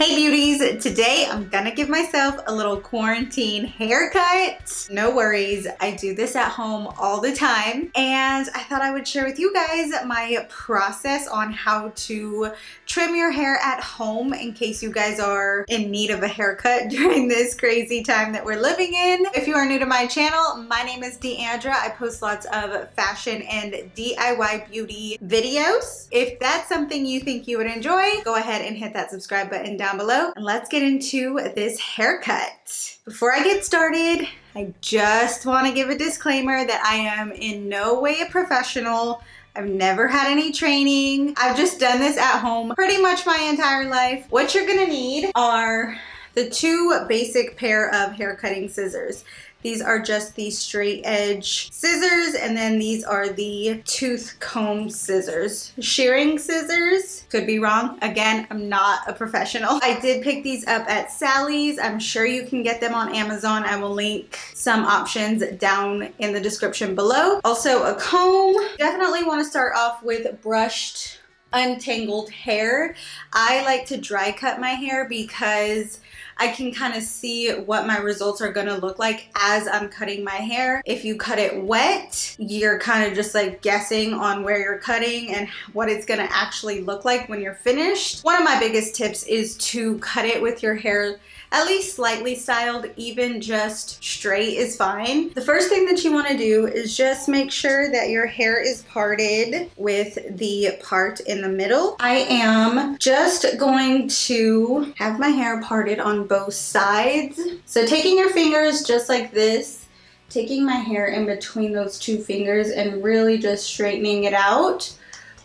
Hey beauties, today I'm gonna give myself a little quarantine haircut. No worries, I do this at home all the time, and I thought I would share with you guys my process on how to trim your hair at home in case you guys are in need of a haircut during this crazy time that we're living in. If you are new to my channel, my name is Deandra. I post lots of fashion and DIY beauty videos. If that's something you think you would enjoy, go ahead and hit that subscribe button down below and let's get into this haircut. Before I get started, I just want to give a disclaimer that I am in no way a professional. I've never had any training. I've just done this at home pretty much my entire life. What you're gonna need are the two basic pair of hair cutting scissors. These are just the straight edge scissors, and then these are the tooth comb scissors. Shearing scissors, could be wrong. Again, I'm not a professional. I did pick these up at Sally's. I'm sure you can get them on Amazon. I will link some options down in the description below. Also a comb. Definitely want to start off with brushed, untangled hair. I like to dry cut my hair because I can kind of see what my results are gonna look like as I'm cutting my hair. If you cut it wet, you're kind of just like guessing on where you're cutting and what it's gonna actually look like when you're finished. One of my biggest tips is to cut it with your hair at least slightly styled. Even just straight is fine. The first thing that you want to do is just make sure that your hair is parted with the part in the middle. I am just going to have my hair parted on both sides. So taking your fingers just like this, taking my hair in between those two fingers and really just straightening it out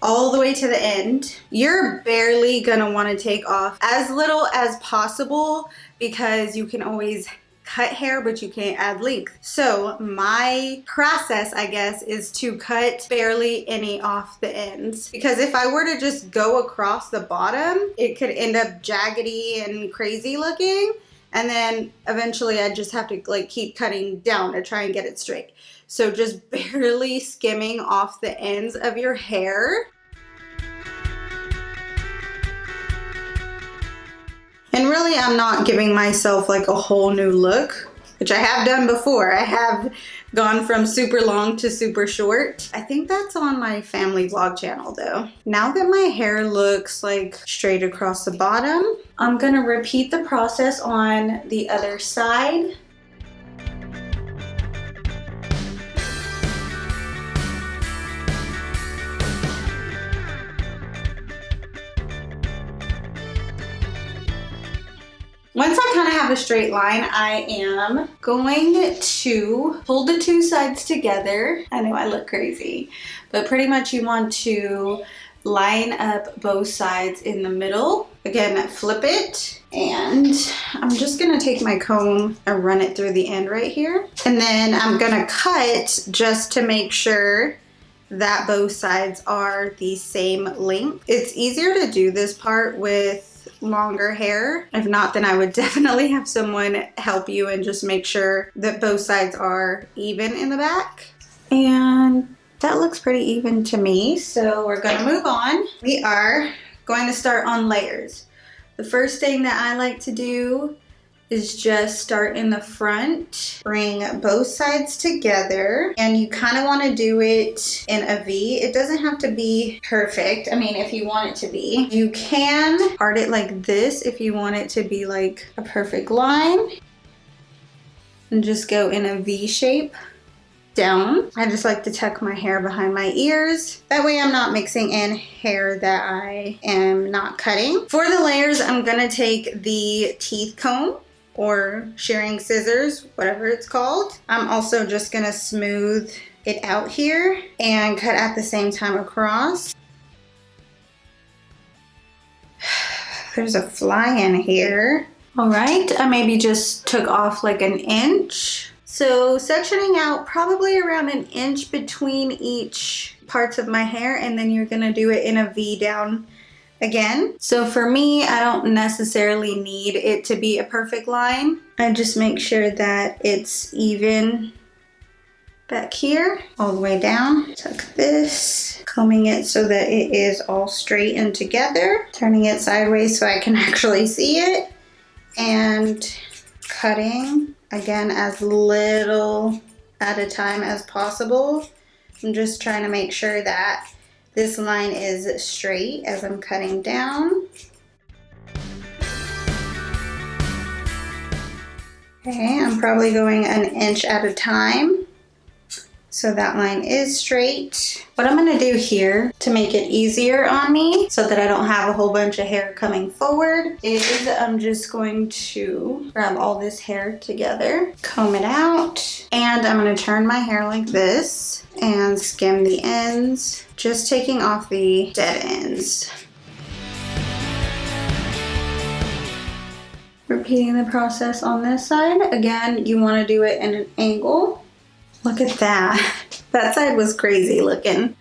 all the way to the end. You're barely gonna want to take off as little as possible because you can always cut hair, but you can't add length. So my process, I guess, is to cut barely any off the ends, because if I were to just go across the bottom, it could end up jaggedy and crazy looking. And then eventually I just have to like keep cutting down to try and get it straight. So just barely skimming off the ends of your hair. And really, I'm not giving myself like a whole new look, which I have done before. I have gone from super long to super short. I think that's on my family vlog channel though. Now that my hair looks like straight across the bottom, I'm gonna repeat the process on the other side. Once I kind of have a straight line, I am going to pull the two sides together. I know I look crazy, but pretty much you want to line up both sides in the middle. Again, flip it, and I'm just gonna take my comb and run it through the end right here. And then I'm gonna cut just to make sure that both sides are the same length. It's easier to do this part with longer hair. If not, then I would definitely have someone help you and just make sure that both sides are even in the back. And that looks pretty even to me, so we're gonna move on. We are going to start on layers. The first thing that I like to do is just start in the front, bring both sides together, and you kind of want to do it in a V. It doesn't have to be perfect. I mean, if you want it to be, you can part it like this if you want it to be like a perfect line, and just go in a V shape down. I just like to tuck my hair behind my ears. That way I'm not mixing in hair that I am not cutting. For the layers, I'm gonna take the teeth comb or shearing scissors, whatever it's called. I'm also just gonna smooth it out here and cut at the same time across. There's a fly in here. All right, I maybe just took off like an inch. So sectioning out probably around an inch between each parts of my hair, and then you're gonna do it in a V down again. So for me, I don't necessarily need it to be a perfect line. I just make sure that it's even back here, all the way down. Tuck this, combing it so that it is all straight and together, turning it sideways so I can actually see it, and cutting again as little at a time as possible. I'm just trying to make sure that this line is straight as I'm cutting down. Okay, I'm probably going an inch at a time, so that line is straight. What I'm gonna do here to make it easier on me so that I don't have a whole bunch of hair coming forward is I'm just going to grab all this hair together, comb it out, and I'm gonna turn my hair like this and skim the ends, just taking off the dead ends. Repeating the process on this side. Again, you want to do it in an angle. Look at that. That side was crazy looking.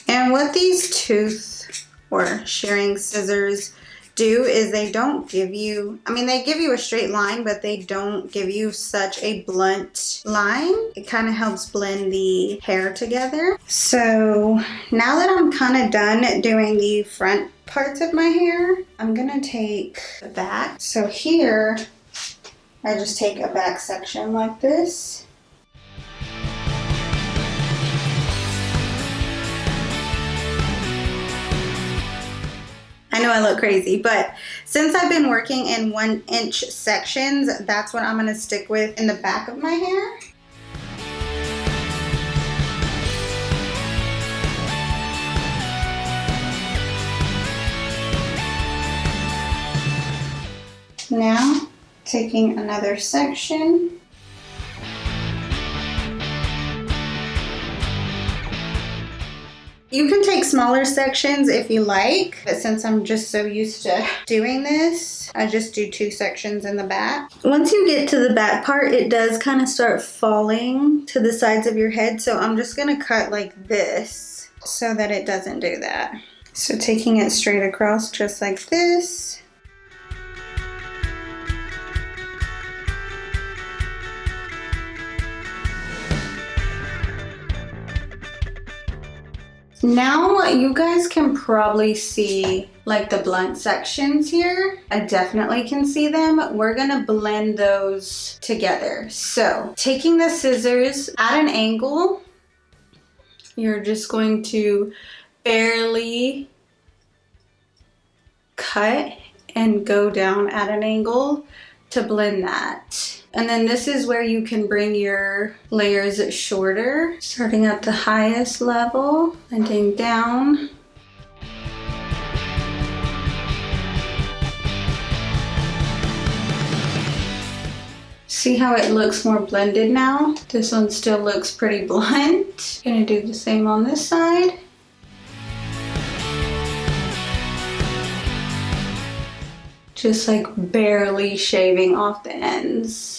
And what these tooth or shearing scissors do is they don't give you, I mean, they give you a straight line, but they don't give you such a blunt line. It kind of helps blend the hair together. So now that I'm kind of done doing the front parts of my hair, I'm gonna take the back. So here, I just take a back section like this. I know I look crazy, but since I've been working in 1-inch sections, that's what I'm gonna stick with in the back of my hair. Now, taking another section. You can take smaller sections if you like, but since I'm just so used to doing this, I just do 2 sections in the back. Once you get to the back part, it does kind of start falling to the sides of your head, so I'm just gonna cut like this so that it doesn't do that. So taking it straight across just like this. Now you guys can probably see like the blunt sections here. I definitely can see them. We're gonna blend those together. So taking the scissors at an angle, you're just going to barely cut and go down at an angle to blend that. And then this is where you can bring your layers shorter, starting at the highest level, blending down. See how it looks more blended now? This one still looks pretty blunt. Gonna do the same on this side. Just like barely shaving off the ends.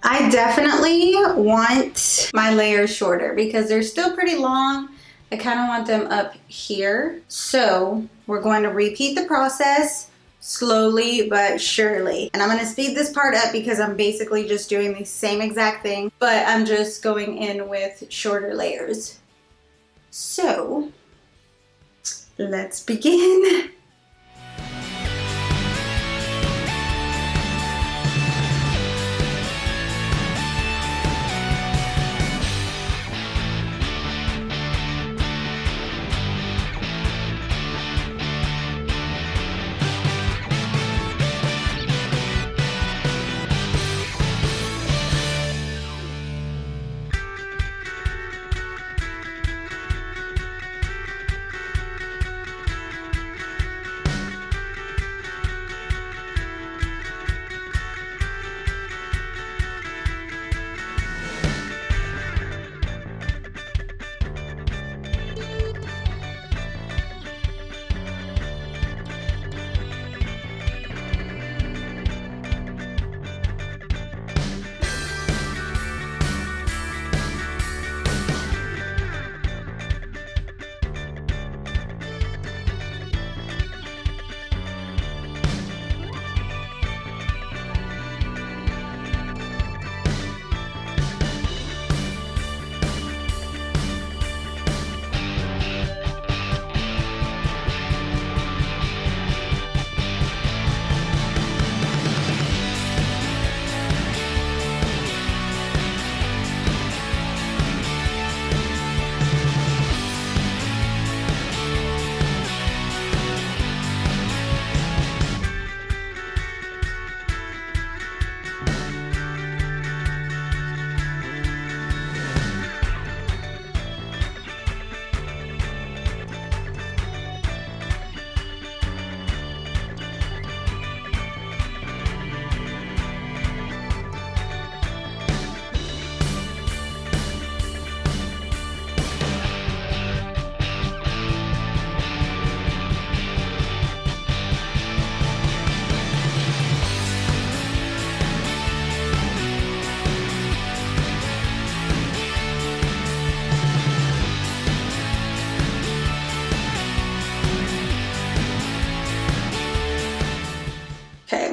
I definitely want my layers shorter because they're still pretty long. I kind of want them up here. So we're going to repeat the process slowly but surely. And I'm going to speed this part up because I'm basically just doing the same exact thing, but I'm just going in with shorter layers. So let's begin.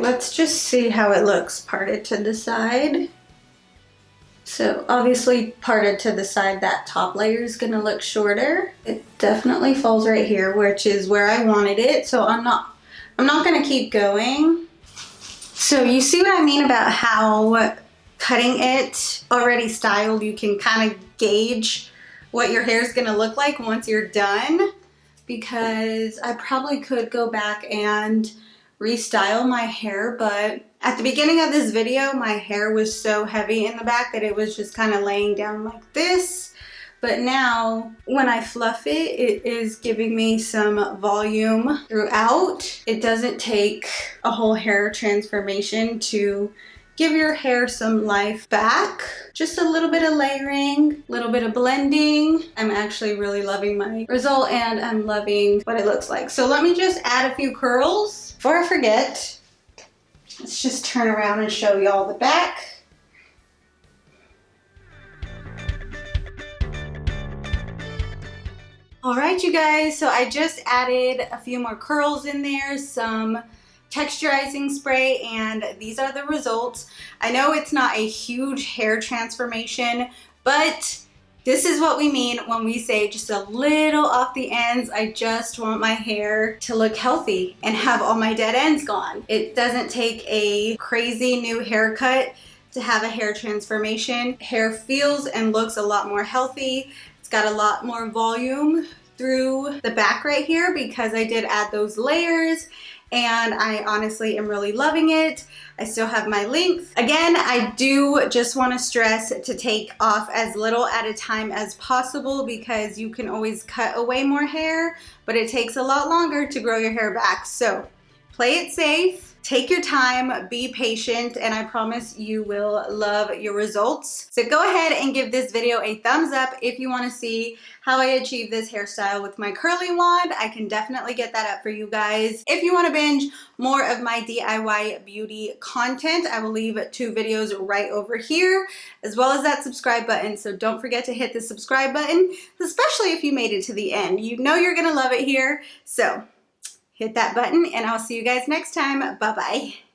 let's just see how it looks parted to the side. So obviously parted to the side, that top layer is gonna look shorter. It definitely falls right here, which is where I wanted it. So I'm not gonna keep going. So you see what I mean about how cutting it already styled, you can kind of gauge what your hair is gonna look like once you're done, because I probably could go back and restyle my hair, but at the beginning of this video, my hair was so heavy in the back that it was just kind of laying down like this. But now when I fluff it, it is giving me some volume throughout. It doesn't take a whole hair transformation to give your hair some life back. Just a little bit of layering, a little bit of blending. I'm actually really loving my result and I'm loving what it looks like. So let me just add a few curls. Before I forget, let's just turn around and show y'all the back. All right, you guys, so I just added a few more curls in there, some texturizing spray, and these are the results. I know it's not a huge hair transformation, but this is what we mean when we say just a little off the ends. I just want my hair to look healthy and have all my dead ends gone. It doesn't take a crazy new haircut to have a hair transformation. Hair feels and looks a lot more healthy. It's got a lot more volume through the back right here because I did add those layers, and I honestly am really loving it. I still have my length. Again, I do just want to stress to take off as little at a time as possible because you can always cut away more hair, but it takes a lot longer to grow your hair back. So play it safe. Take your time, be patient, and I promise you will love your results. So go ahead and give this video a thumbs up if you want to see how I achieve this hairstyle with my curly wand. I can definitely get that up for you guys. If you want to binge more of my DIY beauty content, I will leave 2 videos right over here, as well as that subscribe button. So don't forget to hit the subscribe button, especially if you made it to the end. You know you're going to love it here. So hit that button, and I'll see you guys next time. Bye-bye.